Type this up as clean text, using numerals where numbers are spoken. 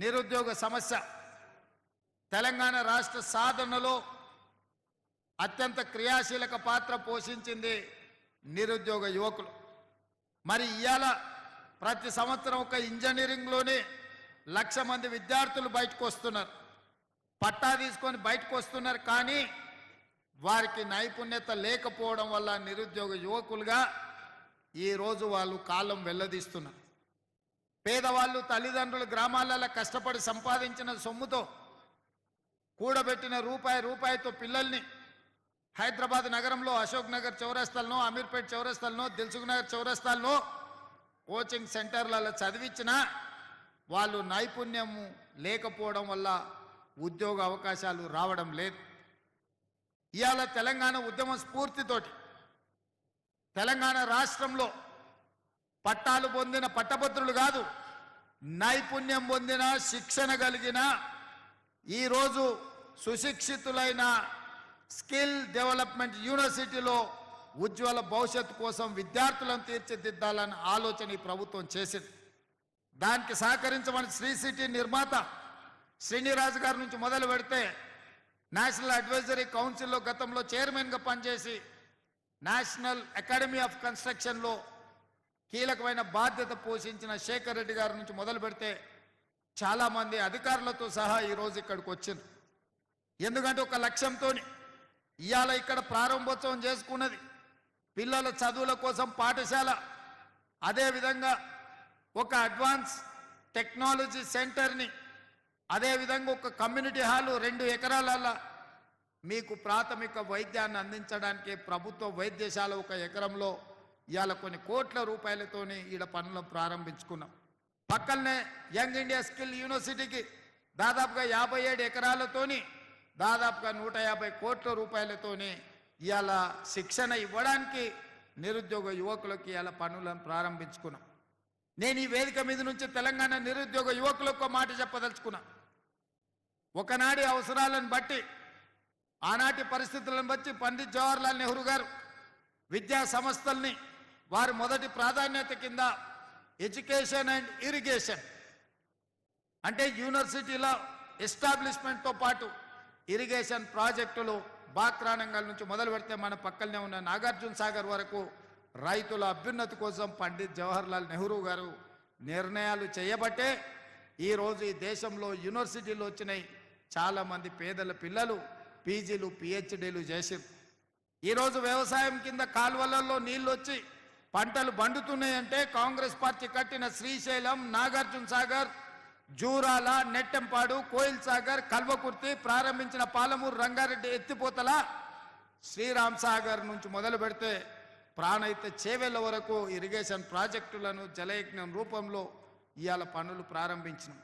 నిరుద్యోగ సమస్య తెలంగాణ రాష్ట్ర సాధనలో అత్యంత క్రియాశీలక పాత్ర పోషించింది నిరుద్యోగ యువకులు. మరి ఇవాళ ప్రతి సంవత్సరం ఒక ఇంజనీరింగ్లోనే 1,00,000 మంది విద్యార్థులు బయటకు వస్తున్నారు, పట్టా తీసుకొని బయటకు వస్తున్నారు. కానీ వారికి నైపుణ్యత లేకపోవడం వల్ల నిరుద్యోగ యువకులుగా ఈరోజు వాళ్ళు కాలం వెల్లదీస్తున్నారు. పేదవాళ్ళు తల్లిదండ్రులు గ్రామాలలో కష్టపడి సంపాదించిన సొమ్ముతో కూడబెట్టిన రూపాయితో పిల్లల్ని హైదరాబాద్ నగరంలో అశోక్ నగర్ చౌరస్తాల్లో, అమీర్పేట్ చౌరస్తాల్లో, దిల్సుఖ్ నగర్ చౌరస్తాల్లో కోచింగ్ సెంటర్లలో చదివించినా వాళ్ళు నైపుణ్యము లేకపోవడం వల్ల ఉద్యోగ అవకాశాలు రావడం లేదు. ఇవాళ తెలంగాణ ఉద్యమ స్ఫూర్తితోటి తెలంగాణ రాష్ట్రంలో పట్టాలు పొందిన పట్టభద్రులు కాదు, నైపుణ్యం పొందిన శిక్షణ కలిగిన ఈరోజు సుశిక్షితులైన స్కిల్ డెవలప్మెంట్ యూనివర్సిటీలో ఉజ్వల భవిష్యత్తు కోసం విద్యార్థులను తీర్చిదిద్దాలన్న ఆలోచన ఈ ప్రభుత్వం చేసింది. దానికి సహకరించమని శ్రీ సిటీ నిర్మాత శ్రీనిరాజు గారి నుంచి మొదలు పెడితే నేషనల్ అడ్వైజరీ కౌన్సిల్లో గతంలో చైర్మన్గా పనిచేసి నేషనల్ అకాడమీ ఆఫ్ కన్స్ట్రక్షన్లో కీలకమైన బాధ్యత పోషించిన శేఖర్ రెడ్డి గారి నుంచి మొదలు పెడితే చాలామంది అధికారులతో సహా ఈరోజు ఇక్కడికి వచ్చింది. ఎందుకంటే ఒక లక్ష్యంతో ఇవాళ ఇక్కడ ప్రారంభోత్సవం చేసుకున్నది పిల్లల చదువుల కోసం పాఠశాల, అదేవిధంగా ఒక అడ్వాన్స్ టెక్నాలజీ సెంటర్ని, అదేవిధంగా ఒక కమ్యూనిటీ హాలు 2 ఎకరాల మీకు ప్రాథమిక వైద్యాన్ని అందించడానికి ప్రభుత్వ వైద్యశాల 1 ఎకరంలో ఇవాళ కొన్ని కోట్ల రూపాయలతోని ఈడ పనులను ప్రారంభించుకున్నాం. పక్కనే యంగ్ ఇండియా స్కిల్ యూనివర్సిటీకి దాదాపుగా 57 ఎకరాలతోని దాదాపుగా 150 కోట్ల రూపాయలతోని ఇవాళ శిక్షణ ఇవ్వడానికి నిరుద్యోగ యువకులకు ఇవాళ పనులను ప్రారంభించుకున్నాం. నేను ఈ వేదిక మీద నుంచి తెలంగాణ నిరుద్యోగ యువకులకు మాట చెప్పదలుచుకున్నా. ఒకనాటి అవసరాలను బట్టి, ఆనాటి పరిస్థితులను బట్టి పండిత్ జవహర్లాల్ నెహ్రూ గారు విద్యా సంస్థల్ని వారి మొదటి ప్రాధాన్యత కింద ఎడ్యుకేషన్ అండ్ ఇరిగేషన్ అంటే యూనివర్సిటీల ఎస్టాబ్లిష్మెంట్తో పాటు ఇరిగేషన్ ప్రాజెక్టులు బాక్రానంగల్ నుంచి మొదలు పెడితే మన పక్కనే ఉన్న నాగార్జున సాగర్ వరకు రైతుల అభ్యున్నతి కోసం పండిత్ జవహర్లాల్ నెహ్రూ గారు నిర్ణయాలు చేయబట్టే ఈరోజు ఈ దేశంలో యూనివర్సిటీలు వచ్చినాయి. చాలామంది పేదల పిల్లలు పీజీలు పిహెచ్డీలు చేసారు. ఈరోజు వ్యవసాయం కింద కాలువలలో నీళ్ళు వచ్చి పంటలు బండుతున్నాయంటే కాంగ్రెస్ పార్టీ కట్టిన శ్రీశైలం, నాగార్జున సాగర్, జూరాల, నెట్టెంపాడు, కోయిల్ సాగర్, కల్వకుర్తి, ప్రారంభించిన పాలమూరు రంగారెడ్డి ఎత్తిపోతల, శ్రీరామ్ సాగర్ నుంచి మొదలు పెడితే ప్రాణహిత చేవెళ్ల వరకు ఇరిగేషన్ ప్రాజెక్టులను జలయజ్ఞం రూపంలో ఇవాళ పనులు ప్రారంభించినాం.